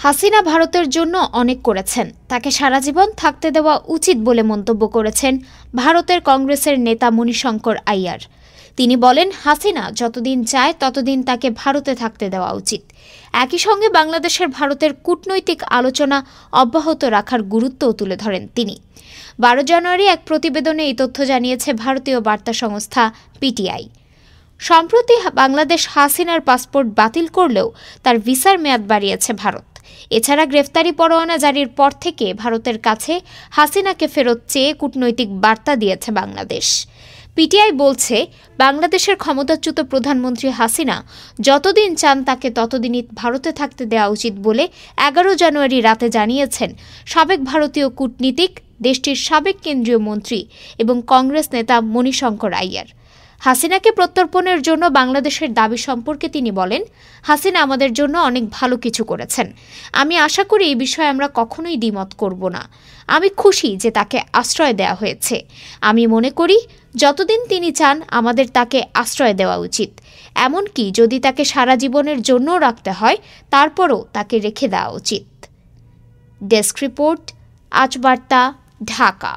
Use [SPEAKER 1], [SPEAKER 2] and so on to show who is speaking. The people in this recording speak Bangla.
[SPEAKER 1] হাসিনা ভারতের জন্য অনেক করেছেন, তাকে সারা জীবন থাকতে দেওয়া উচিত বলে মন্তব্য করেছেন ভারতের কংগ্রেসের নেতা মণিশঙ্কর আইয়ার। তিনি বলেন, হাসিনা যতদিন চায় ততদিন তাকে ভারতে থাকতে দেওয়া উচিত। একই সঙ্গে বাংলাদেশের ভারতের কূটনৈতিক আলোচনা অব্যাহত রাখার গুরুত্বও তুলে ধরেন তিনি। 12 জানুয়ারি এক প্রতিবেদনে এই তথ্য জানিয়েছে ভারতীয় বার্তা সংস্থা পিটিআই। সম্প্রতি বাংলাদেশ হাসিনার পাসপোর্ট বাতিল করলেও তার ভিসার মেয়াদ বাড়িয়েছে ভারত। এছাড়া গ্রেফতারি পরোয়ানা জারির পর থেকে ভারতের কাছে হাসিনাকে ফেরত চেয়ে কূটনৈতিক বার্তা দিয়েছে বাংলাদেশ। পিটিআই বলছে, বাংলাদেশের ক্ষমতাচ্যুত প্রধানমন্ত্রী হাসিনা যতদিন চান তাকে ততদিনই ভারতে থাকতে দেওয়া উচিত বলে 11 জানুয়ারি রাতে জানিয়েছেন সাবেক ভারতীয় কূটনীতিক, দেশটির সাবেক কেন্দ্রীয় মন্ত্রী এবং কংগ্রেস নেতা মণিশঙ্কর আইয়ার। হাসিনাকে প্রত্যর্পণের জন্য বাংলাদেশের দাবি সম্পর্কে তিনি বলেন, হাসিনা আমাদের জন্য অনেক ভালো কিছু করেছেন। আমি আশা করি এই বিষয়ে আমরা কখনোই দ্বিমত করব না। আমি খুশি যে তাকে আশ্রয় দেওয়া হয়েছে। আমি মনে করি যতদিন তিনি চান আমাদের তাকে আশ্রয় দেওয়া উচিত। এমনকি যদি তাকে সারা জীবনের জন্যও রাখতে হয়, তারপরও তাকে রেখে দেওয়া উচিত। ডেস্ক রিপোর্ট, আজ বার্তা, ঢাকা।